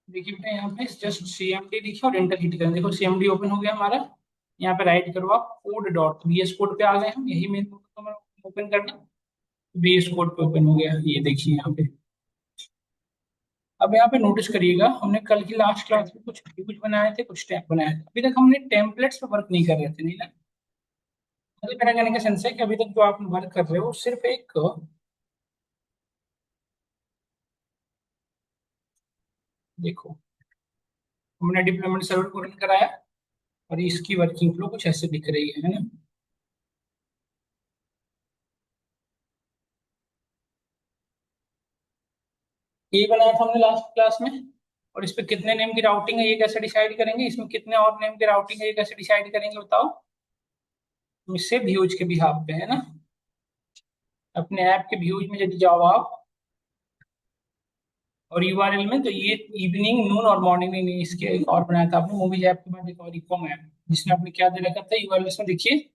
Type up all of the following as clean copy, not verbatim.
देखिए बेटा यहाँ पे जस्ट CMD लिखिए और एंटर हिट करें। देखो CMD ओपन हो गया हमारा। यहाँ पे राइट करो आप कोड डॉट VS कोड पे आ गए हम, यही मेन ओपन करना। VS कोड पे ओपन हो गया, ये देखिए यहाँ पे। अब यहाँ पे नोटिस करिएगा, हमने कल की लास्ट क्लास में कुछ बनाए थे, कुछ टैब बनाए थे। अभी तक हमने टेम्पलेट्स पे वर्क नहीं कर रहे थे, नहीं ना। मतलब मेरा कहने का सेंस है कि अभी तक जो आप वर्क कर रहे हो सिर्फ एक, देखो, हमने डिप्लोयमेंट सर्वर को रन कराया और इसकी वर्किंग फ्लो कुछ ऐसे दिख रही है ना। ये बनाया था हमने लास्ट क्लास में। और इस पे कितने नेम की राउटिंग है ये कैसे डिसाइड करेंगे, इसमें कितने और नेम की राउटिंग है ये कैसे डिसाइड करेंगे बताओ। इससे व्यूज के बिहाफ पे है ना। अपने ऐप के व्यूज में यदि जाओ आप और URL में, तो ये इवनिंग नून और मॉर्निंग में इसके एक और बनाया था आपने मूवीज ऐप के बाद एक और इकॉम ऐप, जिसमें आपने क्या दे रखा था URL में देखिए।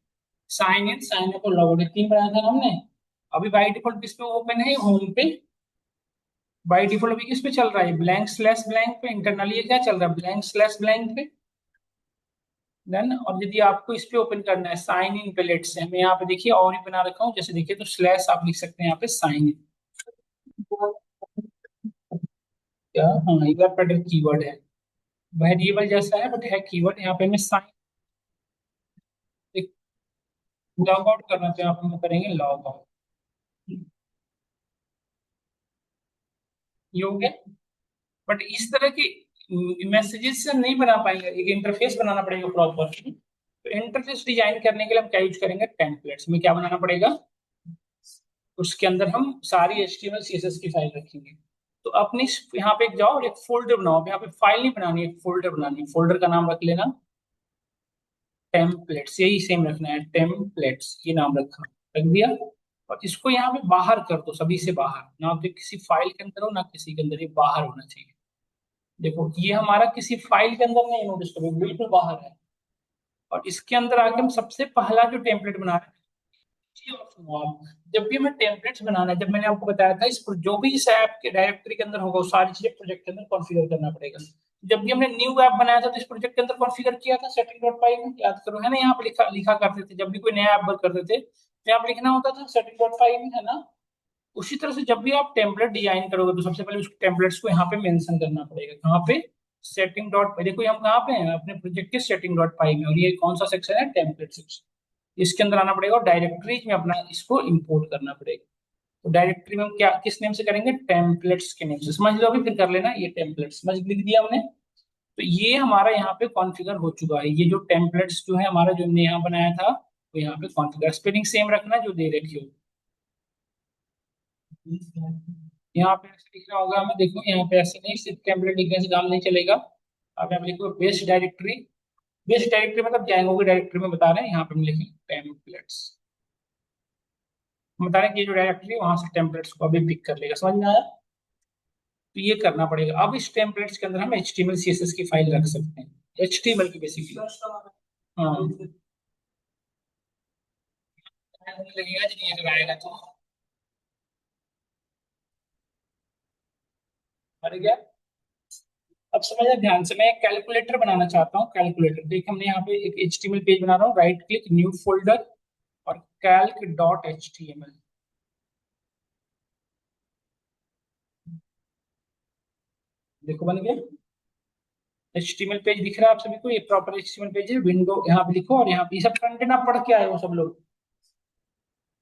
साइन इन, साइन अप और लॉग आउट, तीन बनाया था ना हमने। अभी बाई डिफॉल्ट किस पे ओपन है, होम पे। बाई डिफॉल्ट अभी किस पे चल रहा है, ब्लैंक स्लैश ब्लैंक पे। इंटरनली ये क्या चल रहा है, ब्लैंक स्लैश ब्लैंक पे। देन और यदि आपको इस पे ओपन करना है साइन इन पे, लेट से मैं यहाँ पे देखिए और ही बना रखा हूँ, जैसे देखिए तो स्लैश आप लिख सकते हैं यहाँ पे साइन इन। क्या, हाँ, इवेपोरेटर कीवर्ड है। वेरिएबल जैसा है बट है कीवर्ड। यहाँ पे मैं साइन, लॉग आउट करना तो यहाँ पे हम करेंगे लॉग आउट। ये हो गया। बट इस तरह की मैसेजेस से हम नहीं बना पाएंगे, एक इंटरफेस बनाना पड़ेगा प्रॉपर। तो इंटरफेस डिजाइन करने के लिए हम क्या यूज करेंगे, टेम्पलेट्स में क्या बनाना पड़ेगा। उसके अंदर हम सारी HTML CSS की फाइल रखेंगे। तो अपनी यहाँ पे जाओ और एक फोल्डर बनाओ। यहाँ पे फाइल नहीं बनानी है, एक फोल्डर बनानी है। फोल्डर का नाम रख लेना टेम्पलेट्स, यही सेम रखना है, टेम्पलेट्स ये नाम रखा, रख दिया। और इसको यहाँ पे बाहर कर दो, सभी से बाहर ना, तो किसी फाइल के अंदर हो ना किसी के अंदर, ये बाहर होना चाहिए। देखो ये हमारा किसी फाइल के अंदर नहीं, नोटिस करो बिल्कुल बाहर है। और इसके अंदर आके हम सबसे पहला जो टेम्पलेट बना रहे हैं, जी और सुनो आप, जब भी हमें टेम्पलेट्स बनाना है, जब मैंने आपको बताया था इस जो भी इस ऐप के डायरेक्टरी के अंदर होगा वो सारी चीजें प्रोजेक्ट के अंदर कॉन्फ़िगर करना पड़ेगा। जब भी हमने न्यू ऐप बनाया था तो इस प्रोजेक्ट के अंदर कॉन्फ़िगर किया था सेटिंग डॉट पाई में, याद करो है ना। यहाँ पे लिखा लिखा करते थे जब भी कोई नया ऐप वर्क करते थे तो यहाँ पे लिखना होता था सेटिंग डॉट पाई में, है ना। उसी तरह से जब भी आप टेम्पलेट डिजाइन करोगे तो सबसे पहले उस टेम्पलेट्स को यहाँ पे मेंशन करना पड़ेगा, कहाँ पे, सेटिंग डॉट पाई। देखो हम कहाँ पे हैं, अपने प्रोजेक्ट के सेटिंग डॉट पाई में, और ये कौन सा सेक्शन है, टेम्पलेट सेक्शन। इसके अंदर आना पड़ेगा और डायरेक्टरीज में अपना इसको इंपोर्ट करना पड़ेगा। तो डायरेक्टरी में हम क्या किस नेम से करेंगे, टेम्पलेट्स के नेम से, समझ लो अभी, फिर कर लेना ये टेम्पलेट्स, समझ लिख दिया हमने। तो ये हमारा यहाँ पे कॉन्फ़िगर हो चुका है, ये जो टेम्पलेट्स जो है हमारा जो हमने यहाँ बनाया था वो यहाँ पे कॉन्फ़िगर। स्पेलिंग सेम रखना जो दे रखी हो। यहाँ पे ऐसे लिखना होगा हमें, देखो यहाँ पे ऐसे नहीं, सिर्फ टेम्पलेट लिखने से काम नहीं चलेगा। अब हम लिखो बेस्ट डायरेक्टरी। बेस्ट डायरेक्टरी मतलब जाएंगे की डायरेक्टरी में बता रहे हैं, यहाँ पे हम लिखेंगे टेम्पलेट्स। हम बता रहे हैं कि ये जो डायरेक्टरी है वहां से टेम्पलेट्स को अभी पिक कर लेगा, समझ में आया। तो ये करना पड़ेगा। अब इस टेम्पलेट्स के अंदर हम HTML CSS की फाइल रख सकते हैं, HTML की बेसिकली। हाँ, लगेगा नहीं अगर आएगा तो, मर गया। अब समझना ध्यान से, मैं एक कैलकुलेटर बनाना चाहता हूँ। कैलकुलेटर देख, हमने यहाँ पे एक HTML पेज बना रहा हूँ, राइट क्लिक न्यू फोल्डर और कैल्क डॉट HTML। देखो बन गया। HTML पेज दिख रहा है आप सभी को, ये प्रॉपर HTML पेज है। विंडो यहाँ पे लिखो और यहाँ पे ये सब कंटेंट आप पढ़ के आए हो सब लोग।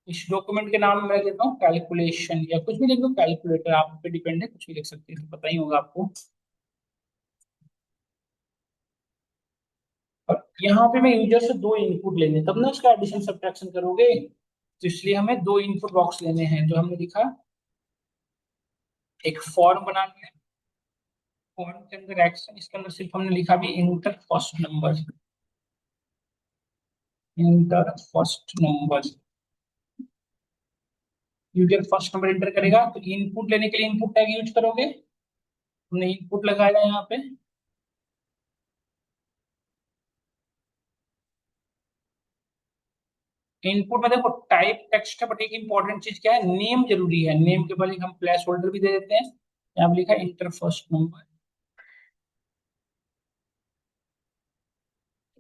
इस डॉक्यूमेंट के नाम मैं देता हूँ कैलकुलेशन, या कुछ भी लिख दो, कैलकुलेटर आप पे डिपेंड है, कुछ भी लिख सकते हैं, तो पता ही होगा आपको। और यहाँ पे मैं यूजर से दो इनपुट लेने, तब ना उसका एडिशन सब्ट्रैक्शन करोगे। तो इसलिए हमें दो इनपुट बॉक्स लेने हैं, जो हमने लिखा एक फॉर्म बना लिया। फॉर्म के अंदर एक्शन, इसके अंदर सिर्फ हमने लिखा भी inter first number, inter first number. User first number inter करेगा तो इनपुट लेने के लिए इनपुट टैग यूज करोगे। हमने इनपुट लगाया यहाँ पे। इनपुट में देखो टाइप टेक्स्ट है, बट एक इंपॉर्टेंट चीज क्या है, नेम जरूरी है। नेम के बाद हम प्लेस होल्डर भी दे देते हैं। यहाँ पे लिखा है इंटर फर्स्ट नंबर।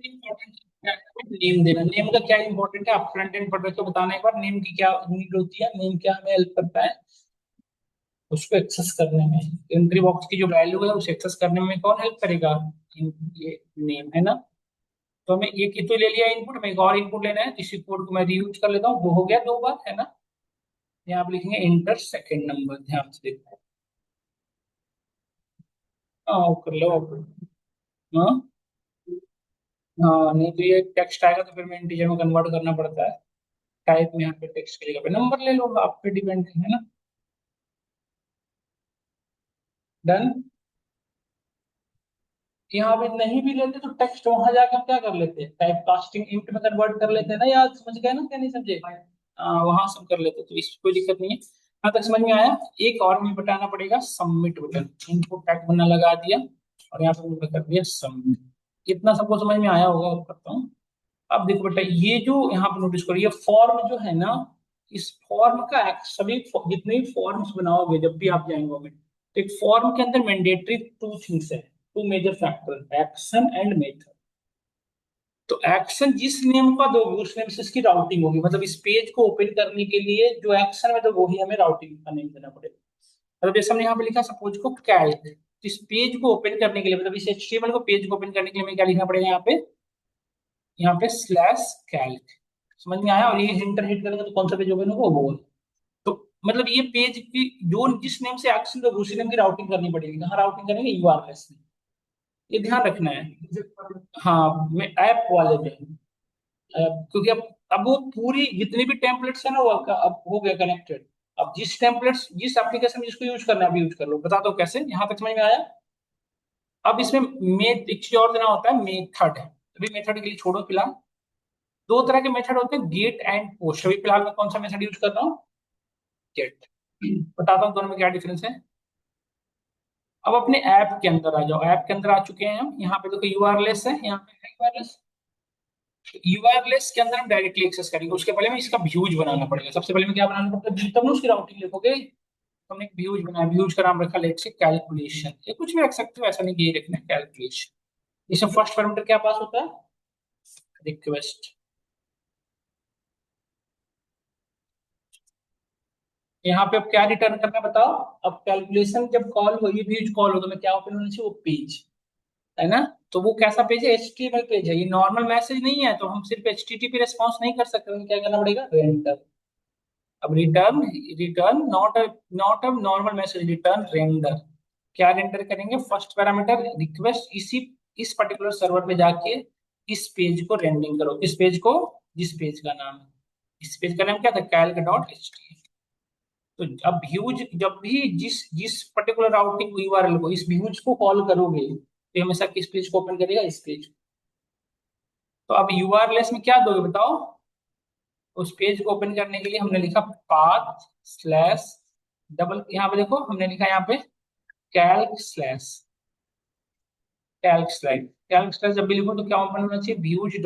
नेम देना, नेम का क्या इंपॉर्टेंट है, आप फ्रंट एंड पढ़ रहे हो तो बताना एक बार, नेम की क्या नीड होती है, नेम क्या हमें हेल्प करता है उसको एक्सेस करने में, एंट्री बॉक्स की जो वैल्यू है उसे एक्सेस करने में कौन हेल्प करेगा, ये नेम है ना। तो हमें एक तो ले लिया इनपुट, हमें एक और इनपुट लेना है, इसी कोड को मैं रीयूज कर लेता हूँ, दो हो गया, दो बार है ना। यहाँ आप लिखेंगे इंटर सेकंड नंबर, ध्यान से देखो। हाँ कर लो हाँ। हाँ नहीं तो ये टेक्स्ट आएगा तो फिर मैं इंटीजर में कन्वर्ट करना पड़ता है, टाइप में यहाँ पे टेक्स्ट की जगह पे नंबर ले लो, आप पे डिपेंड है ना। डन। यहाँ पे नहीं भी लेते तो टेक्स्ट वहां जाकर क्या कर लेते हैं, टाइप कास्टिंग इंट में कन्वर्ट कर लेते हैं ना, याद समझ गए ना क्या, नहीं समझे, वहां सब कर लेते हैं, तो इस कोई दिक्कत नहीं है। यहाँ तक समझ में आया। एक और मुझे बताना पड़ेगा, सबमिट बटन, इनपुट टैग बनना लगा दिया और यहाँ पे मैंने कर दिया सबमिट। इतना सबको समझ में आया होगा, और करता हूँ। अब देखो बेटा, ये जो यहाँ पे नोटिस करो, ये फॉर्म जो है ना, इस फॉर्म का सभी जितने भी फॉर्म्स बनाओगे जब भी आप जाएंगे, तो एक फॉर्म के अंदर मैंडेटरी टू थिंग्स है, two major factor, action and method. तो एक्शन जिस नेम का दोगे उस नेम से इसकी राउटिंग होगी, मतलब इस पेज को ओपन करने के लिए जो एक्शन में, तो वही हमें राउटिंग का नेम देना पड़ेगा। मतलब जैसे हमने यहाँ पे लिखा सपोज को कैल्क, तो इस पेज को ओपन करने के लिए, मतलब इस एचटीएमएल को पेज को ओपन करने के लिए हमें क्या लिखना पड़ेगा यहाँ पे, यहाँ पे स्लैश कैल्क। समझ में आया। और ये इंटर हिट करेंगे तो कौन सा पेज ओपन होगा, वो। तो मतलब ये पेज की जो जिस नेम से एक्शन होगा उसी नेम की राउटिंग करनी पड़ेगी, कहाँ राउटिंग करेंगे, यूआरएल में। ये ध्यान रखना है। हाँ मैं ऐप वाले में, क्योंकि अब वो पूरी जितनी भी टेम्पलेट्स है ना वो अब हो गया कनेक्टेड। अब जिस टेम्पलेट्स जिस एप्लीकेशन में जिसको यूज करना है, अभी यूज कर लो, बता दो कैसे, यहाँ तक समझ में आया। अब इसमें एक चीज और देना होता है, मेथड। अभी मेथड के लिए छोड़ो फिलहाल। दो तरह के मेथड होते हैं, गेट एंड पोस्ट। अभी फिलहाल मैं कौन सा मेथड यूज कर रहा हूँ, गेट। बताता हूँ दोनों में क्या डिफरेंस है। अब अपने ऐप के अंदर आ जाओ, ऐप के अंदर आ चुके हैं हम, यहाँ पे देखो यूआरएल है, यहाँ पे यूआरएल। यूआरएल के अंदर हम डायरेक्टली एक्सेस करेंगे, उसके पहले हमें इसका व्यूज बनाना पड़ेगा। सबसे पहले में क्या बनाना पड़ता है, view, तब ना उसकी राउटिंग लिखोगे। तो हमने एक व्यूज बनाया, व्यूज का नाम रखा लेट से कैलकुलेशन, ये कुछ भी रख सकते हो, ऐसा नहीं कि ये रखना है कैलकुलेशन। इसमें फर्स्ट पैरामीटर क्या पास होता है, रिक्वेस्ट। यहाँ पे अब क्या रिटर्न करना है बताओ। अब कैलकुलेशन जब कॉल हो, ये व्यूज कॉल हो, तो मैं क्या ओपन होना चाहिए, वो पेज, है ना। तो वो कैसा पेज है, एचटीएमएल पेज है, ये नॉर्मल मैसेज नहीं है, तो हम सिर्फ एचटीटीपी रेस्पॉन्स नहीं कर सकते, हमें क्या करना पड़ेगा, रेंडर। अब return, return not a normal message, return render. क्या रेंडर करेंगे, फर्स्ट पैरामीटर रिक्वेस्ट, इसी इस पर्टिकुलर सर्वर पे जाके इस पेज को रेंडरिंग करो, इस पेज को, जिस पेज का नाम है, इस पेज का नाम क्या था, कैल्क डॉट एच टी। तो अब व्यूज जब भी जिस जिस पर्टिकुलर राउटिंग यूआरएल को, इस व्यूज को कॉल करोगे, तो हमेशा किस पेज को ओपन करेगा, इस पेज। तो अब यूआरएल में क्या दोगे बताओ। उस पेज को ओपन करने के लिए हमने लिखा पाथ स्लैश डबल, यहाँ पे देखो हमने लिखा यहाँ पे कैल्क स्लैश, कैल्क स्लैश जब भी लिखो तो क्या ओपन होना चाहिए, व्यूज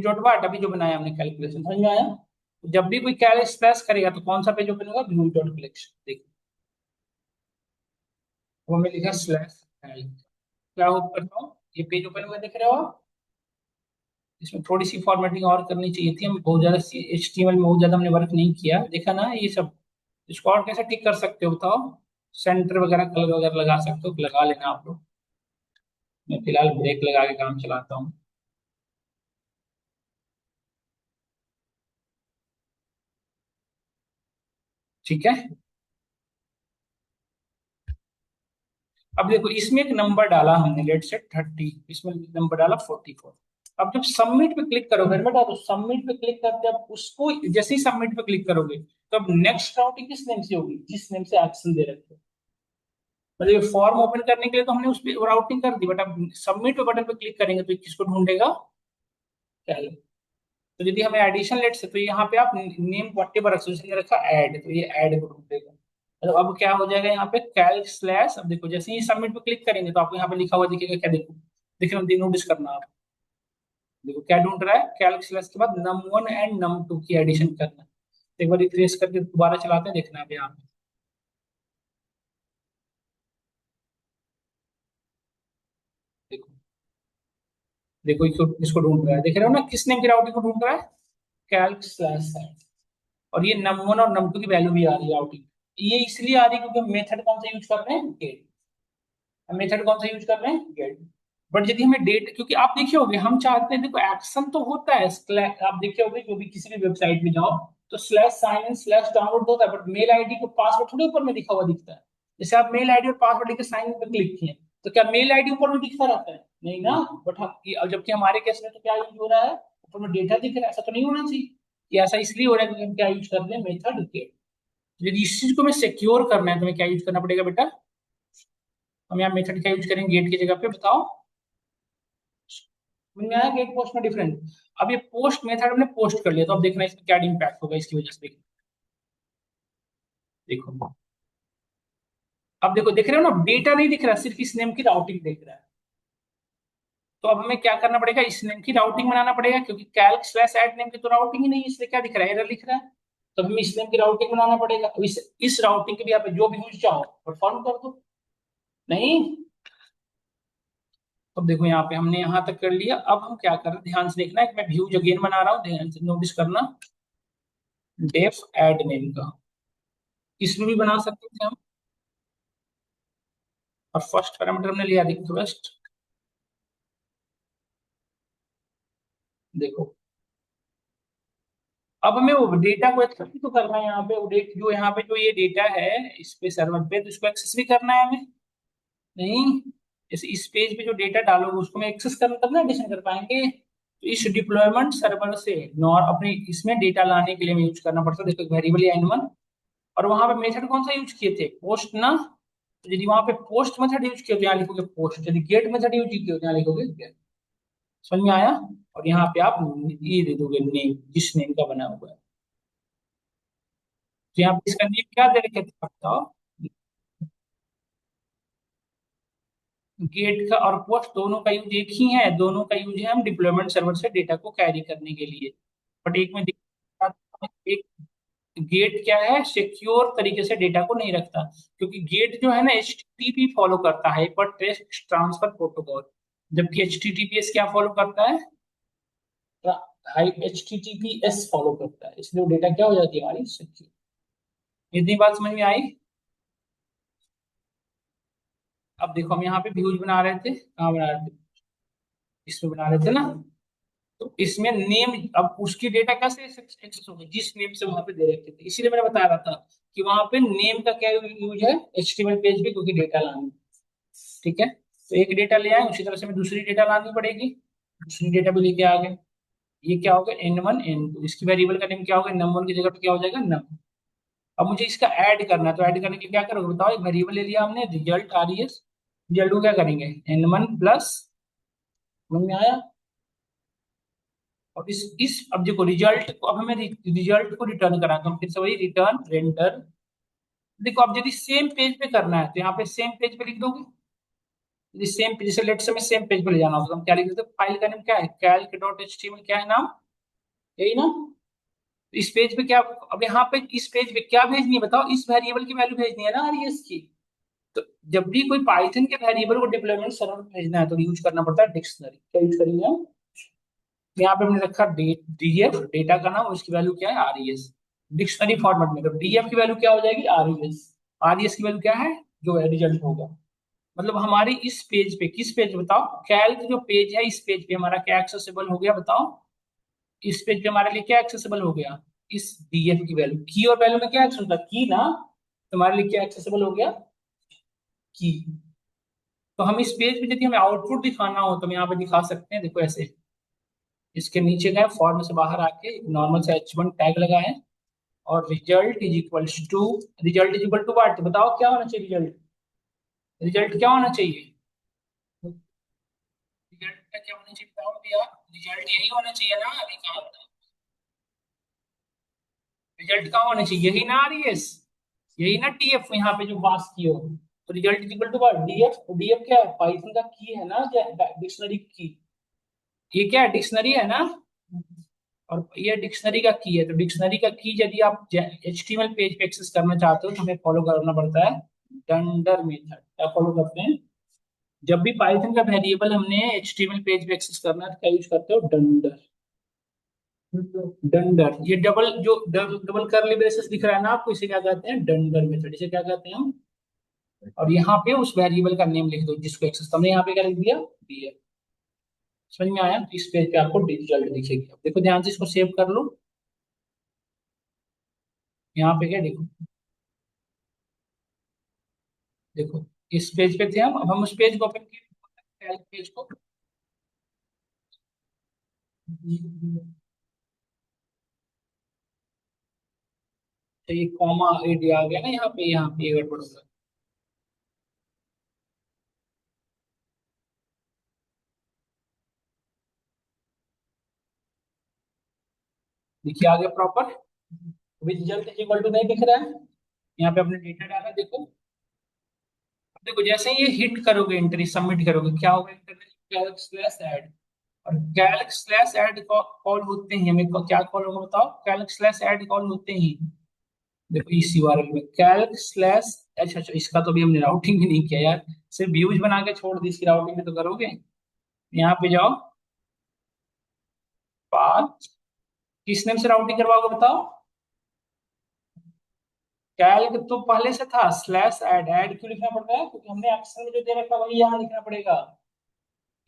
डॉट वाट, अभी जो बनाया हमने कैलकुलेशन, समझ में आया। तो जब भी कोई कैल्क स्लैश करेगा तो कौन सा पेज ओपन होगा, व्यूज डॉट कलेक्शन, देखो वो हमने लिखा स्लैश कैल्क। क्या ओपन करता हूँ, ये पेज ओपन हुआ देख रहे हो आप। इसमें थोड़ी सी फॉर्मेटिंग और करनी चाहिए थी, हम बहुत ज्यादा एचटीएमएल में बहुत ज्यादा हमने वर्क नहीं किया, देखा ना ये सब। इसको और कैसे ठीक कर सकते हो बताओ, सेंटर वगैरह कलर वगैरह लगा सकते हो, लगा लेना आप लोग। मैं फिलहाल ब्रेक लगा के काम चलाता हूँ। ठीक है। अब देखो इसमें एक नंबर डाला हमने, लेट से 30, इसमें नंबर डाला 44। अब जब सबमिट पे क्लिक करोगे बेटा, तो सबमिट पे क्लिक करते अब उसको, जैसे ही सबमिट पे क्लिक करोगे तो अब नेक्स्ट राउटिंग किस नेम से होगी, जिस नेम से एक्शन दे रखे हो। मतलब फॉर्म ओपन करने के लिए तो हमने उस पर राउटिंग कर दी, बट अब सबमिट पे बटन पे क्लिक करेंगे तो ये किसको ढूंढेगा, कैल। तो यदि हमें एडिशन लेट से, तो यहाँ पे आप नेम वट एवर रखा ऐड, तो ये ऐड को ढूंढेगा। तो अब क्या हो जाएगा यहाँ पे कैल्क स्लैश, अब देखो जैसे ही सबमिट पे क्लिक करेंगे तो आपको यहाँ पे लिखा हुआ दिखेगा, क्या देखो, देखो नोटिस करना आप। देखो क्या ढूंढ रहा है, कैल्क स्लैश के बाद num one and num two की एडिशन करना। एक बार रिफ्रेश करके दोबारा चलाते हैं, देखना है यहाँ पे। देखो देखो इसको ढूंढ रहा है, देख रहे हो ना किस नेम की राउटिंग को ढूंढ रहा है, कैल्क स्लैश सेट। और ये num1 और num2 की वैल्यू भी आ रही है राउटिंग। ये इसलिए आ रही है क्योंकि मेथड कौन सा यूज कर रहे हैं, गेट। मेथड कौन सा यूज कर रहे हैं, गेट। बट यदि हमें डेट, क्योंकि आप देखे होंगे हम चाहते हैं, देखो एक्शन तो होता है, आप देखे होंगे जो भी किसी भी वेबसाइट में जाओ तो slash sign in slash download होता है, बट मेल आईडी को पासवर्ड थोड़ी ऊपर में लिखा हुआ दिखता है। जैसे आप मेल आईडी और पासवर्ड लिख के साइन इन पर क्लिक किए तो क्या मेल आईडी ऊपर में दिखता रहता है, नहीं ना। बट हम जबकि हमारे केस में तो क्या यूज हो रहा है, ऊपर में डेटा दिख रहा है, ऐसा तो नहीं होना चाहिए। कि ऐसा इसलिए हो रहा है क्योंकि हम क्या यूज कर रहे हैं, मेथड गेट। यदि इस चीज को हमें सिक्योर करना है तो हमें क्या यूज करना पड़ेगा बेटा, हम यहाँ मेथड क्या यूज करेंगे गेट की जगह पे, बताओ। समझ में आया गेट पोस्ट में डिफरेंट। अब ये पोस्ट मेथड हमने पोस्ट कर लिया तो अब देखना इसमें क्या इम्पैक्ट होगा इसकी वजह से। देखो अब देखो, देख रहे हो ना डेटा नहीं दिख रहा, सिर्फ इस नेम की राउटिंग दिख रहा है। तो अब हमें क्या करना पड़ेगा, इस नेम की राउटिंग बनाना पड़ेगा, क्योंकि कैल्क स्लैश ऐड नेम की तो राउटिंग ही नहीं है, इसलिए क्या दिख रहा है, एरर लिख रहा है। तो हमें इस नेम की राउटिंग बनाना पड़ेगा। अब इस राउटिंग के भी आप जो भी यूज चाहो परफॉर्म कर दो। नहीं, अब देखो यहाँ पे हमने यहाँ तक कर लिया। अब हम क्या कर रहे हैं, ध्यान से देखना है कि मैं व्यूज अगेन बना रहा हूँ, ध्यान से नोटिस करना। डेफ ऐड नेम का इसमें भी बना सकते थे हम। और फर्स्ट पैरामीटर हमने लिया रिक्वेस्ट। देखो अब हमें वो डेटा को एक्सेस भी तो करना है, यहाँ पे वो डेट जो यहाँ पे जो ये डेटा है इस पे सर्वर पे, तो इसको एक्सेस भी करना है हमें। नहीं, जैसे इस पेज पे जो डेटा डालोगे उसको मैं एक्सेस करना तब ना एडिशन कर पाएंगे। तो इस डिप्लॉयमेंट सर्वर से नॉर अपने इसमें डेटा लाने के लिए हमें यूज करना पड़ता है। देखो वेरिएबल n1, और वहां पे मेथड कौन सा यूज किए थे, पोस्ट ना। तो यदि वहां पे पोस्ट मेथड यूज किया तो यहाँ लिखोगे पोस्ट, यदि गेट मेथड यूज किया तो यहाँ लिखोगे गेट। समझ में आया। और यहाँ पे आप ये दे दोगे नेम, जिस नेम का बना हुआ है। तो यहाँ पे इसका नेम क्या दे रखे थे बताओ, गेट का और पोस्ट दोनों का यूज एक ही है, दोनों का यूज है हम डिप्लॉयमेंट सर्वर से डेटा को कैरी करने के लिए। बट एक में एक गेट क्या है, सिक्योर तरीके से डेटा को नहीं रखता, क्योंकि गेट जो है ना एचटीटीपी फॉलो करता है, पर टेक्स्ट ट्रांसफर प्रोटोकॉल। जबकि एचटीटीपीएस क्या फॉलो करता है, हाई एचटीटीपीएस फॉलो करता है, इसलिए वो डेटा क्या हो जाती है हमारी सिक्योर। इतनी बात समझ में आई। अब देखो हम यहाँ पे व्यूज बना रहे थे, कहाँ बना रहे थे, इसमें बना रहे थे ना। तो इसमें नेम, अब उसकी डेटा कैसे एक्सेस होगी, जिस नेम से वहां पे दे रखे थे, इसीलिए मैंने बता रहा था कि वहां पे नेम का क्या यूज है एचटीएमएल पेज पे, क्योंकि डेटा लानी। ठीक है, तो एक डेटा ले आए, उसी तरह से हमें दूसरी डेटा लानी पड़ेगी, दूसरी डेटा भी लेके आ गए। ये क्या होगा n1 n2, इसकी वेरिएबल का नेम क्या होगा, num1 की जगह पे क्या हो जाएगा num। अब मुझे इसका ऐड करना है, तो ऐड करने के लिए क्या करोगे बताओ, एक वेरिएबल ले लिया हमने रिजल्ट res, रिजल्ट को क्या करेंगे n1 प्लस, समझ में आया। और इस अब देखो रिजल्ट को, अब हमें रिजल्ट को रिटर्न करा, तो हम फिर से वही रिटर्न रेंडर। देखो अब यदि सेम पेज पे करना है तो यहाँ पे सेम पेज पे लिख दोगे। यदि सेम पेज से लेट से मैं सेम पेज पे ले जाना हो तो हम क्या लिख देते, फाइल का नाम क्या है, कैल्क डॉट एचटीएमएल, क्या है नाम, यही ना। तो इस पेज पे क्या, अब यहाँ पे इस पेज पे क्या भेजनी है बताओ, इस वेरिएबल की वैल्यू भेजनी है ना आरईएस की। तो जब भी कोई पाइथन के वेरिएबल को डिप्लॉयमेंट सर्वर पे भेजना है तो यूज करना पड़ता है डिक्शनरी। क्या यूज करेंगे हम, यहाँ पे हमने रखा डीएफ, डेटा का नाम, उसकी वैल्यू क्या है आरईएस, डिक्शनरी फॉर्मेट में। तो डीएफ की वैल्यू क्या हो जाएगी आरईएस, आरईएस की वैल्यू क्या है, जो है रिजल्ट होगा। मतलब हमारी इस पेज पे, किस पेज बताओ, कैल्क जो पेज है इस पेज पे हमारा क्या एक्सेसिबल हो गया बताओ, इस पेज पे हमारे लिए क्या एक्सेसिबल हो गया, इस डीएफ की वैल्यू, की और वैल्यू में क्या एक्सेस होता है, की ना। तुम्हारे लिए क्या एक्सेसिबल हो गया, की। तो हम इस पेज पे यदि हमें आउटपुट दिखाना हो तो हम यहाँ पे दिखा सकते हैं, देखो ऐसे, इसके नीचे गए फॉर्म से बाहर आके नॉर्मल से h1 टैग लगाए, और result is equal to, result is equal to what, बताओ क्या होना चाहिए रिजल्ट, रिजल्ट क्या होना चाहिए, रिजल्ट का क्या होना चाहिए बताओ भैया, रिजल्ट यही होना चाहिए ना, अभी कहा था रिजल्ट क्या होना चाहिए, यही ना आरईएस, यही ना टीएफ यहाँ पे जो पास किए हो। तो result is equal to what, DF, DF क्या है, पाइथन का की है ना, डिक्शनरी की। ये क्या है, डिक्शनरी है ना, और ये डिक्शनरी का की है। तो डिक्शनरी का की यदि आप एचटीएमएल पेज पे एक्सेस करना चाहते हो तो हमें फॉलो करना पड़ता है डंडर मेथड। क्या फॉलो करते हैं, जब भी पाइथन का वेरिएबल हमने एचटीएमएल पेज पे एक्सेस करना है तो क्या यूज करते हो, डंडर। डंडर, ये डबल जो डबल करली ब्रेसेस दिख रहा है ना आपको, इसे क्या कहते हैं, डंडर मेथड, इसे क्या कहते हैं हम। और यहाँ पे उस वेरिएबल का नेम लिख दो जिसको एक्सेस, हमने यहाँ पे क्या लिख दिया, दिया। समझ में आया, तो इस पेज पे आपको रिजल्ट दिखेगी। अब देखो ध्यान से, इसको सेव कर लो। यहाँ पे क्या देखो, देखो इस पेज पे थे हम, अब हम उस पेज को ओपन किए, पेज को। तो ये कॉमा एडी आ गया ना यहाँ पे ये गड़बड़ होगा। देखिए आ गया proper, with result is equal to नहीं दिख रहा है, यहाँ पे आपने डेटा डाला देखो। अब देखो जैसे ही ये हिट करोगे, एंट्री सबमिट करोगे, क्या होगा, इंटरनेट कैल्क स्लैश ऐड। और कैल्क स्लैश ऐड कॉल होते ही हमें क्या कॉल होगा बताओ, कैल्क स्लैश ऐड कॉल होते ही देखो इस यूआरएल में कैल्क स्लैश। अच्छा अच्छा, इसका तो अभी हमने राउटिंग भी नहीं किया यार, सिर्फ व्यूज बना के छोड़ दी, इसकी राउटिंग भी तो करोगे। यहाँ पे जाओ, पाथ, किस नेम से राउटिंग करवाओगे बताओ। कैल्क तो पहले से था, स्लैश ऐड, ऐड क्यों लिखना पड़ रहा है, क्योंकि हमने एक्शन में जो दे रखा है वही यहाँ लिखना पड़ेगा।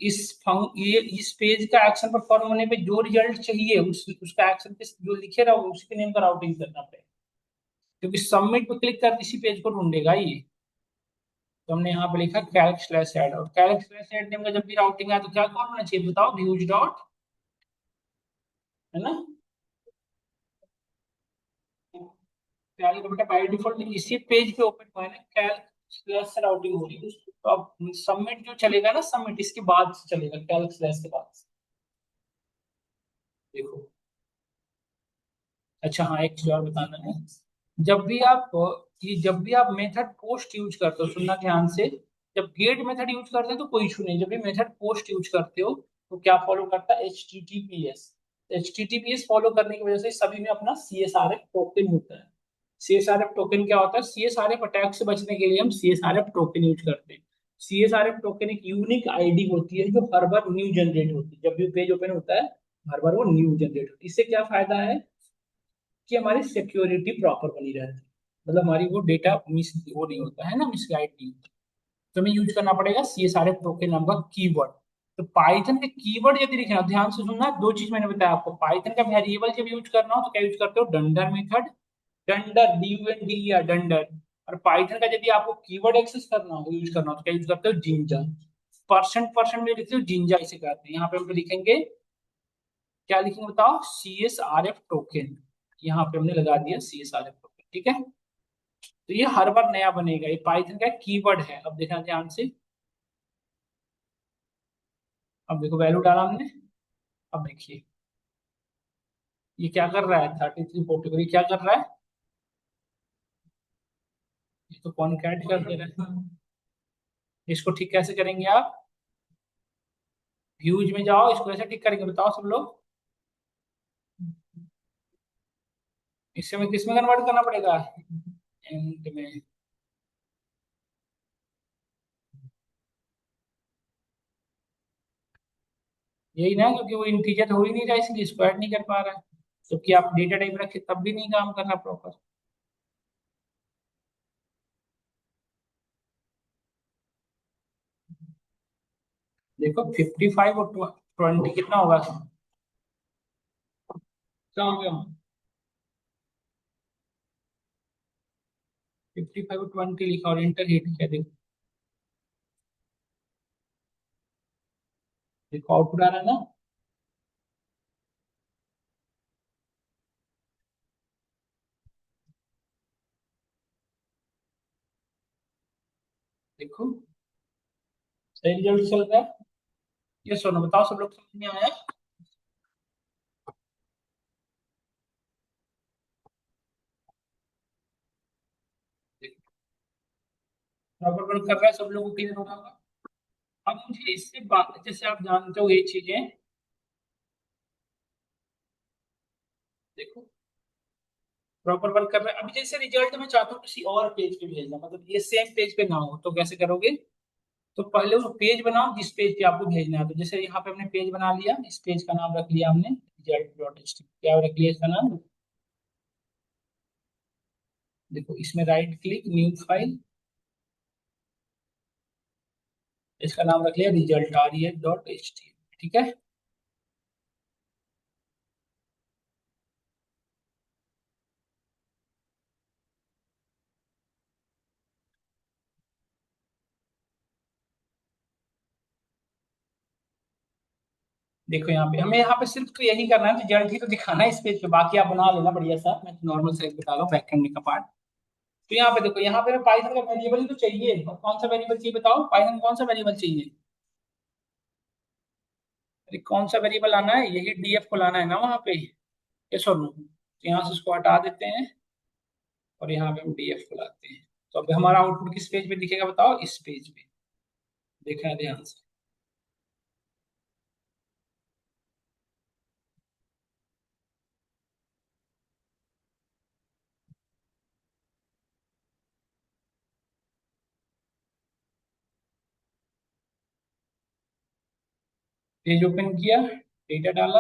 ये इस पेज का एक्शन परफॉर्म होने पे जो रिजल्ट चाहिए उसका एक्शन पे जो लिखे रहा होगा उसी के नेम का राउटिंग करना पड़ेगा, क्योंकि सबमिट पे क्लिक कर इसी पेज को ढूंढेगा ये। तो हमने यहाँ पे लिखा कैल्क स्लैश ऐड, और कैल्क स्लैश ऐड नेम का जब भी राउटिंग आए तो क्या कॉल होना चाहिए बताओ, व्यूज डॉट, है ना। कैल्क बेटा बाय डिफॉल्ट इसी पेज पे ओपन हुआ है ना, कैल्क स्लैश से राउटिंग हो रही है, तो अब सबमिट जो चलेगा ना, सबमिट इसके बाद से चलेगा, कैल्क स्लैश के बाद से। देखो, अच्छा हाँ एक चीज और बताना है, जब भी आप जब भी आप मेथड पोस्ट यूज करते हो, सुनना ध्यान से, जब गेट मेथड यूज करते हैं तो कोई इशू नहीं, जब भी मेथड पोस्ट यूज करते हो तो क्या फॉलो करता है, H T T P S follow करने की वजह से सभी में अपना C S R F token होता है। C S R F token क्या होता है, C S R F attack से बचने के लिए हम C S R F token use करते हैं। C S R F token एक यूनिक आईडी होती है जो हर बार न्यू जनरेट होती है, जब भी पेज ओपन होता है हर बार वो न्यू जनरेट होती है। इससे क्या फायदा है कि हमारी सिक्योरिटी प्रॉपर बनी रहती है, मतलब हमारी वो डेटा मिस वो नहीं होता है ना, मिसगाइड नहीं होता। तो हमें यूज करना पड़ेगा C S R F token नाम का कीवर्ड। तो पाइथन के कीवर्ड यदि लिखना, ध्यान से सुनना, दो चीज मैंने बताया आपको, पाइथन का वेरिएबल जब यूज करना हो तो क्या यूज करते हो, डंडर मेथड, डंडर डी या डंडर। और पाइथन का यदि आपको कीवर्ड एक्सेस करना हो, यूज करना हो तो क्या यूज करते हो, जिंजा। परसेंट परसेंट में लिखते हो जिंजा, इसे कहते हैं। यहाँ पे हम लिखेंगे, क्या लिखेंगे बताओ, C S R F token. यहाँ पे हमने लगा दिया C S R F token, ठीक है। तो ये हर बार नया बनेगा, ये पाइथन का कीवर्ड है। अब देखना ध्यान से, अब देखो वैल्यू डाला हमने, अब देखिए ये क्या कर रहा है, 33 44, ये क्या कर रहा है, ये तो कॉनकैट कर दे रहा है। इसको ठीक कैसे करेंगे आप, व्यूज में जाओ, इसको ऐसे ठीक करेंगे बताओ सब लोग। इससे में किस में कन्वर्ट करना पड़ेगा, एंड में। यही ना, क्योंकि वो इंटीजर हो ही नहीं रहा, इसलिए इसको ऐड नहीं कर पा रहा है। जबकि आप डेटा टाइप रखे तब भी नहीं काम करना प्रॉपर। देखो 55 और 20 कितना होगा, क्या हो गया, 55 और 20 लिखा और इंटर हिट किया, देखो, देखो आउटपुट आ रहा है ना। देखो सही रिजल्ट चल रहा है। ये सुनो बताओ सब लोग, समझ में आया। प्रॉपर वर्क कर रहा है, सब लोगों को क्लियर होगा। अब मुझे इससे बात, जैसे आप जानते हो ये चीजें, देखो प्रॉपर वर्क कर रहा है। अभी जैसे रिजल्ट मैं चाहता हूँ किसी और पेज पे भेजना, मतलब ये सेम पेज पे ना हो, तो कैसे करोगे, तो पहले वो पेज बनाओ जिस पेज पे आपको भेजना है। तो जैसे यहाँ पे हमने पेज बना लिया, इस पेज का नाम रख लिया हमने result.html। क्या रख लिया इसका नाम? देखो इसमें राइट क्लिक, न्यू फाइल, इसका नाम रख लिया result.html। ठीक है। देखो यहाँ पे सिर्फ तो यही करना है, रिजल्ट ही तो दिखाना है इस पेज पे, बाकी आप बना लेना बढ़िया सा। मैं नॉर्मल से बता रहा हूँ बैकएंड का पार्ट। तो यहाँ पे देखो, यहाँ पे पाइथन का वेरिएबल ही तो चाहिए। और कौन सा वेरिएबल चाहिए बताओ, पाइथन में कौन सा वेरिएबल चाहिए? अरे कौन सा वेरिएबल लाना है, यही डीएफ को लाना है ना वहाँ पे। यस और नो? तो यहाँ से उसको हटा देते हैं और यहाँ पे हम डीएफ को लाते हैं। तो अब हमारा आउटपुट किस पेज पे दिखेगा बताओ? इस पेज पे। देखना ध्यान से। पेज ओपन किया, डेटा डाला।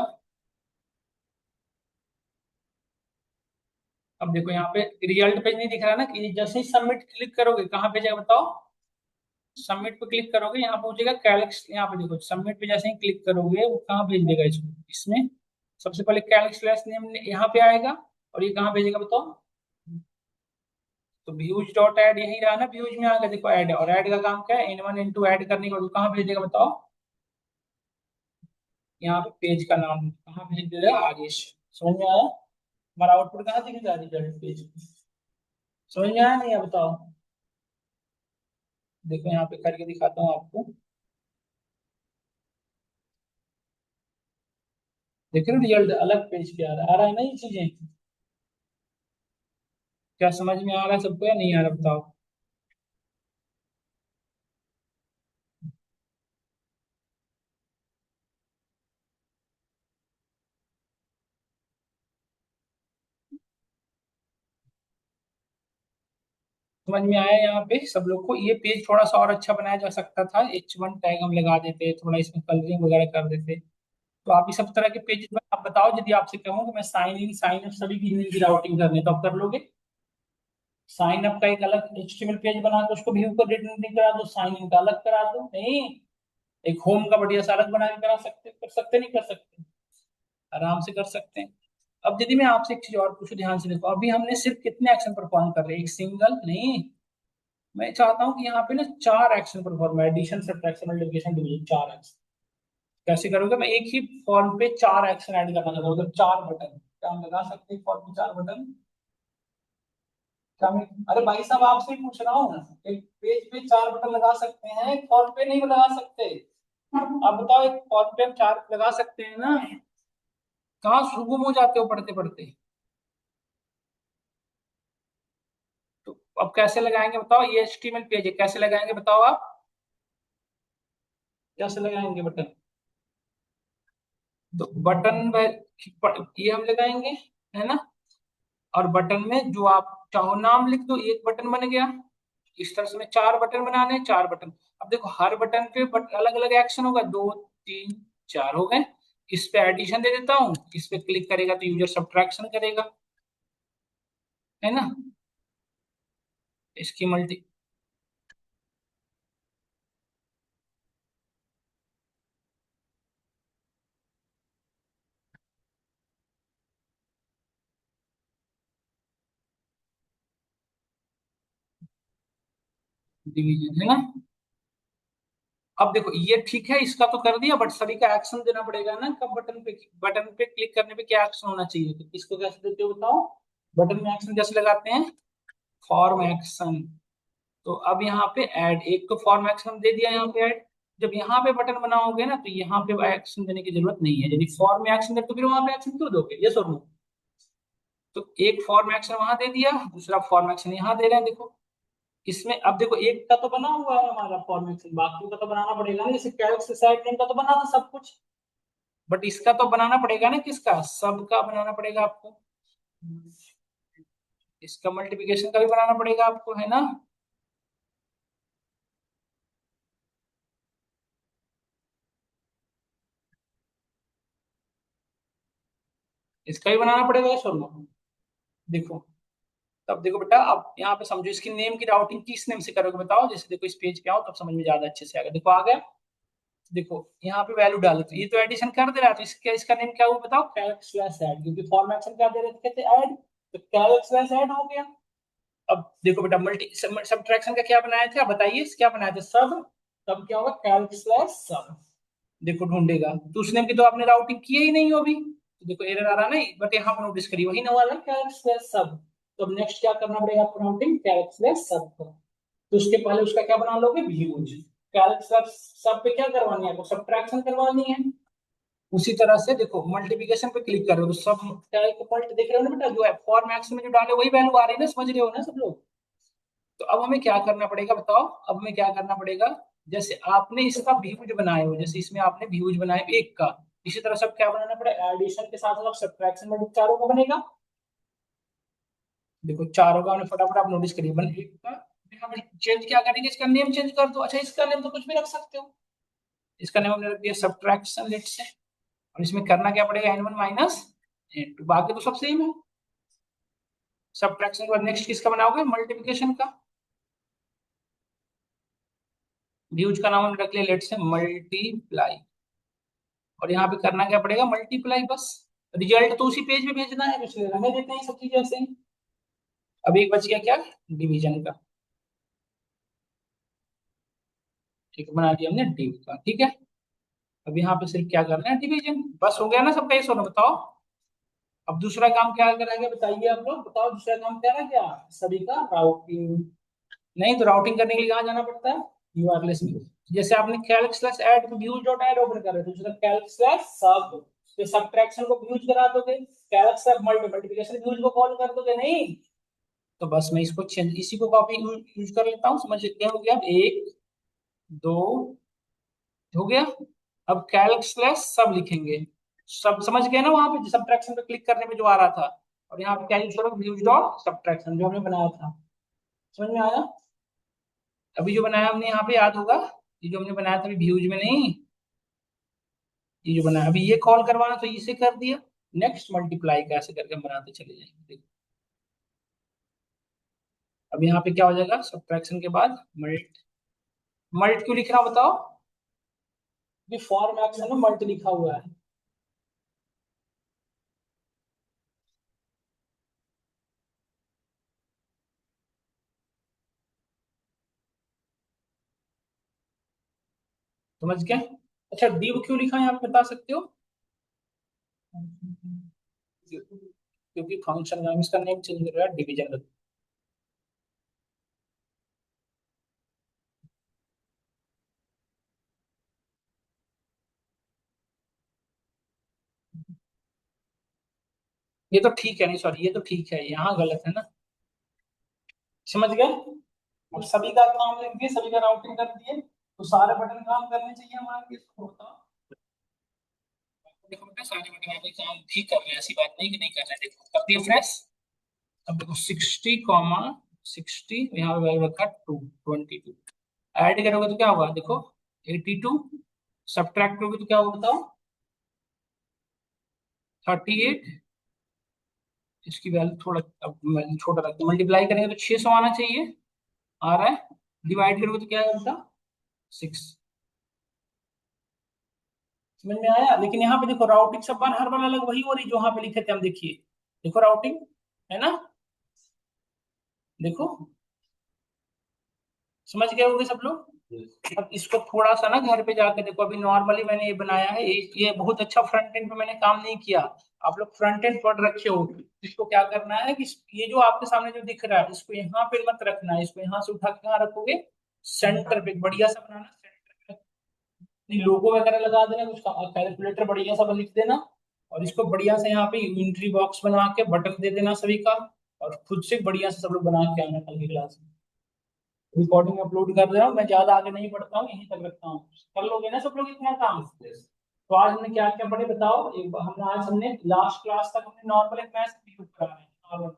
अब देखो यहाँ पे रिजल्ट पेज नहीं दिख रहा ना, कि जैसे ही सबमिट क्लिक करोगे कहाँ पे जाएगा बताओ? सबमिट पे क्लिक करोगे, यहाँ पहुंचेगा कैलेक्स। यहाँ पे देखो सबमिट पे जैसे ही क्लिक करोगे वो कहाँ भेज देगा इसको? इसमें सबसे पहले कैलेक्स स्लैश नेम यहाँ पे आएगा। और ये कहाँ भेजेगा बताओ? तो व्यूज डॉट ऐड यही रहा ना, व्यूज में आ गया देखो ऐड। और ऐड का काम क्या है? N1 N2 ऐड करने का। कहाँ भेज देगा बताओ? यहाँ पे पेज का नाम कहाँ भेज देगा? आगे। समझ में आया? हमारा आउटपुट कहाँ दिखेगा? Result page. समझ में आया नहीं है बताओ? देखो यहाँ पे करके दिखाता हूँ आपको। देख रहे हो रिजल्ट अलग पेज पे आ रहा है ना ये चीजें? क्या समझ में आ रहा है सबको या नहीं आ रहा बताओ? समझ में आया यहाँ पे सब लोग को? ये पेज थोड़ा सा और अच्छा बनाया जा सकता था। H1 टैग हम लगा देते, थोड़ा इसमें कलरिंग वगैरह कर देते। तो आप ये सब तरह के पेज आप बताओ, यदि आपसे कहूँ कि मैं साइन इन साइन अप सभी की ईमेल की राउटिंग करने, तो आप कर लोगे? साइन अप का एक अलग HTML पेज बना दो, उसको व्यू को नहीं करा दो, साइन इन का अलग करा दो। नहीं, एक होम का बढ़िया सा अलग बना के करा सकते, कर सकते नहीं कर सकते? आराम से कर सकते हैं। अब यदि मैं आपसे एक चीज और पूछूं, ध्यान से देखो। अभी हमने सिर्फ कितने एक्शन परफॉर्म कर रहे हैं? एक सिंगल नहीं, मैं चाहता हूँ कि यहाँ पे ना 4 action perform, addition subtraction multiplication division, 4 action. कैसे करोगे? मैं एक ही फॉर्म पे 4 एक्शन ऐड करना चाहता हूँ, तो 4 बटन क्या हम लगा सकते हैं फॉर्म पे? 4 बटन क्या मैं, अरे भाई साहब आपसे ही पूछ रहा हूँ, एक पेज पे 4 बटन लगा सकते हैं, एक फॉर्म पे नहीं लगा सकते? आप बताओ, एक फॉर्म पे हम 4 लगा सकते हैं ना? कहाँ गुम हो जाते हो पढ़ते पढ़ते? तो अब कैसे लगाएंगे बताओ? ये HTML पेज है, कैसे लगाएंगे बताओ आप? कैसे लगाएंगे बटन? तो बटन ये हम लगाएंगे, है ना? और बटन में जो आप चाहो नाम लिख दो, एक बटन बन गया। इस तरह से मैं 4 बटन बनाने हैं, 4 बटन। अब देखो हर बटन पे अलग अलग एक्शन होगा, 2 3 4 हो गए। इस पे एडिशन दे देता हूँ, इस पे क्लिक करेगा तो यूजर सब्ट्रैक्शन करेगा, है ना? इसकी मल्टी डिवीजन, है ना? अब देखो ये ठीक है, इसका तो कर दिया, बट सभी का एक्शन देना पड़ेगा ना। कब बटन पे क्लिक करने पे क्या एक्शन होना चाहिए? तो इसको कैसे देते हो बताओ? बटन में एक्शन कैसे लगाते हैं? Form action. तो अब यहाँ पे ऐड, एक तो फॉर्म एक्शन दे दिया यहाँ पे ऐड। जब यहाँ पे बटन बनाओगे ना, तो यहाँ पे एक्शन देने की जरूरत नहीं है। यदि फॉर्म में एक्शन दे तो फिर वहां पे एक्शन क्यों दोगे? ये और नो? तो एक फॉर्म एक्शन वहां दे दिया, दूसरा फॉर्म एक्शन यहाँ दे रहे हैं देखो। इसमें अब देखो एक का तो बना हुआ है हमारा फॉर्म एक्शन, बाकी का तो बनाना पड़ेगा ना। जैसे कैरेक्टर साइड नेम का तो बना था सब कुछ, बट इसका तो बनाना पड़ेगा ना। किसका? सबका बनाना पड़ेगा आपको। इसका मल्टीप्लिकेशन का भी बनाना पड़ेगा आपको, है ना? इसका भी बनाना पड़ेगा ये सोल्व। देखो, तब देखो बेटा, अब यहाँ पे समझो इसकी नेम की राउटिंग किस नेम से करोगे बताओ। जैसे देखो इस पेज पे आओ तब समझ में ज्यादा अच्छे से आएगा। देखो आ गया। देखो यहाँ पे वैल्यू डालो, तो ये तो एडिशन कर दे रहा है, तो इसका इसका नेम क्या हुआ बताओ, कैलक स्लैश ऐड, क्योंकि फॉर्म एक्शन क्या दे रहे थे, ऐड। तो कैलक स्लैश ऐड हो गया। अब देखो बेटा, मल्टी सब्ट्रैक्शन का क्या बनाया था, बताइए क्या बनाया था, सब। तब क्या होगा, कैलक स्लैश सब। देखो ढूंढेगा, तो उस नेम की तो आपने राउटिंग की ही नहीं हो अभी, तो देखो एरर आ रहा नहीं, बट यहाँ पर नोटिस करिए वही ना वाला कैलक स्लैश सब। तो अब नेक्स्ट क्या करना पड़ेगा आपको, राउटिंग कैलक स्लैश सब का। तो उसके पहले उसका क्या बना लोगे, व्यूज। कैलक स्लैश सब पे क्या करवानी है आपको, सब्ट्रैक्शन करवानी है। उसी तरह से देखो मल्टीप्लिकेशन पे क्लिक कर रहे हो तो सब कैलक मल्ट देख रहे हो ना बेटा, जो है फॉर मैक्स में जो डाले वही वैल्यू आ रही है ना, समझ रहे हो ना सब लोग। तो अब हमें क्या करना पड़ेगा बताओ, अब हमें क्या करना पड़ेगा, जैसे आपने इसका व्यूज बनाए हो, जैसे इसमें आपने व्यूज बनाए एक का, इसी तरह सब क्या बनाना पड़ेगा, एडिशन के साथ साथ सब्ट्रैक्शन में चारों का बनेगा। देखो चारों का हमने फटाफट आप नोटिस करिए, बन एक का। हम चेंज क्या करेंगे, इसका नेम चेंज कर दो। अच्छा इसका नेम तो कुछ भी रख सकते हो, इसका नेम हमने रख दिया सब्ट्रैक्शन लेट से। और इसमें करना क्या पड़ेगा, n1 माइनस n2, बाकी तो सब सेम है। सब्ट्रैक्शन के बाद नेक्स्ट किसका बनाओगे, मल्टीप्लिकेशन का। व्यूज का नाम हमने रख लिया लेट से मल्टीप्लाई। और यहाँ पे करना क्या पड़ेगा, मल्टीप्लाई बस। रिजल्ट तो उसी पेज पे भेजना है, इसलिए रहने देते हैं सब चीजें ऐसे ही। अब एक बच गया क्या, डिवीजन का। ठीक है, बना दिया हमने डिव का, ठीक है। अब यहाँ पे सिर्फ क्या करना है, डिवीजन, बस हो गया ना सबका, ये सोना बताओ। अब दूसरा काम क्या करेंगे बताइए आप लोग, बताओ दूसरा काम क्या रह गया, सभी का राउटिंग। नहीं तो राउटिंग करने के लिए कहाँ जाना पड़ता है, यूआरएल में। जैसे आपने Calc slash add views dot add open कर रहे थे, दूसरा कैल्क स्लैश सब, तो सब्ट्रैक्शन को व्यूज करा दोगे, कैल्क सब मल्टीप्लिकेशन व्यूज को कॉल कर दोगे नहीं। तो बस मैं इसको चेंज, इसी को कॉपी यूज कर लेता हूँ, समझ क्या हो गया, अब एक दो हो गया। अब कैल्क स्लैश सब लिखेंगे, सब समझ गए ना, वहां पे सब्ट्रैक्शन पे क्लिक करने पे जो आ रहा था। और यहाँ पे क्या यूज करो, व्यूज डॉट सब्ट्रैक्शन जो हमने बनाया था, समझ में आया। अभी जो बनाया हमने यहाँ पे याद होगा, ये जो हमने बनाया था अभी व्यूज में नहीं, ये जो बनाया अभी ये कॉल करवाना तो इसे कर दिया। नेक्स्ट मल्टीप्लाई कैसे करके हम बनाते चले जाएंगे, देखो। अब यहाँ पे क्या हो जाएगा, सब्ट्रैक्शन के बाद मल्ट। मल्ट क्यों लिख रहा हूं बताओ, ये फॉर्म एक्शन में मल्ट लिखा हुआ है। समझ गया। अच्छा डिव क्यों लिखा है आप बता सकते हो, क्योंकि फंक्शन नाम इसका नेम चेंज कर रहा है, डिवीजन। ये तो ठीक है, नहीं सॉरी, ये तो ठीक है, यहाँ गलत है ना, समझ गए। अब सभी का काम लिख दिए, सभी का राउटिंग कर दिए, तो सारे बटन काम करने चाहिए हमारे, इसको बताओ। देखो बेटा सारे बटन यहाँ पे काम भी कर रहे हैं, ऐसी बात नहीं कि नहीं कर रहे हैं, देखो कर दिए फ्रेश। अब देखो 60, 60 यहाँ पे वैल्यू रखा 22। ऐड करोगे तो क्या होगा देखो, 82। सब्ट्रैक्ट करोगे तो क्या होगा बताओ, 38। इसकी वैल्यू थोड़ा अब छोटा रखते, मल्टीप्लाई करेंगे तो 600 आना चाहिए, आ रहा है। डिवाइड करोगे तो क्या है बेटा, 6। समझ में आया, लेकिन यहाँ पे देखो राउटिंग सब बार हर बार अलग वही हो रही जो वहां पे लिखे थे हम, देखिए। देखो राउटिंग है ना, देखो समझ गए होंगे सब लोग। अब इसको थोड़ा सा ना घर पे जाके देखो, अभी नॉर्मली मैंने ये बनाया है, ये बहुत अच्छा फ्रंट एंड पे मैंने काम नहीं किया। आप लोग फ्रंट एंड पढ़ रखे हो, इसको क्या करना है कि ये जो आपके सामने जो दिख रहा है इसको यहाँ पे मत रखना है, इसको यहाँ से उठा के कहाँ रखोगे, सेंटर पे बढ़िया सा बनाना, सेंटर पे लोगो वगैरह लगा देना, कुछ कैलकुलेटर बढ़िया सा लिख देना। और इसको बढ़िया से यहाँ पे एंट्री बॉक्स बना के बटन दे देना सभी का। और खुद से बढ़िया से सब लोग बना के आना कल की क्लास में। रिकॉर्डिंग अपलोड कर रहा हूँ, मैं ज्यादा आगे नहीं बढ़ता हूँ, यहीं तक रखता हूँ। कर लोगे ना सब लोग इतना काम। तो आज हमने क्या क्या पढ़े बताओ, एक बार हमने आज हमने लास्ट क्लास तक हमने नॉर्मल मैथ यूज करा है, normal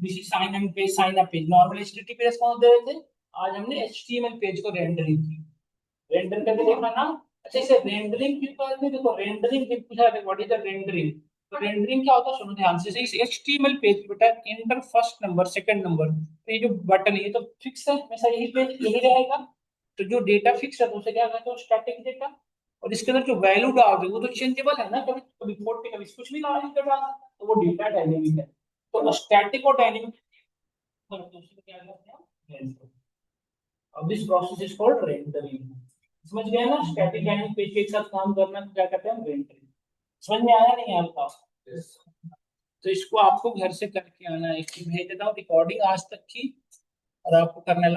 this is sign in page, sign up page, normal HTTP response दे रहे थे। आज हमने एचटीएमएल पेज को रेंडरिंग की, रेंडर करके देखा ना। अच्छा इसे रेंडरिंग क्यों कहते हैं, देखो रेंडरिंग पूछा है, व्हाट इज द रेंडरिंग। तो रेंडरिंग क्या होता है, सुनो ध्यान से, इस HTML पेज पे बेटा inter first number second number, तो ये जो बटन है ये तो फिक्स है, हमेशा यही पेज यही रहेगा। तो जो डेटा फिक्स है तो उसे क्या कहते हैं, स्टैटिक डेटा। और इसके अंदर जो वैल्यू डाल रहे हो वो तो चेंजेबल है ना, कभी कभी 40 कभी कुछ भी डाल सकते हो, तो वो डेटा डायनेमिक है। तो स्टैटिक और डायनेमिक तो उसे क्या कहते हैं, rendering। अब this process is called rendering. समझ गए ना, स्टैटिक डायनेमिक पेज के एक साथ काम करना को क्या कहते हैं, रेंडरिंग। समझ में आया नहीं आपका? तो इसको आपको घर से करके आना है, इसकी भेज देता हूँ रिकॉर्डिंग आज तक की, और आपको करना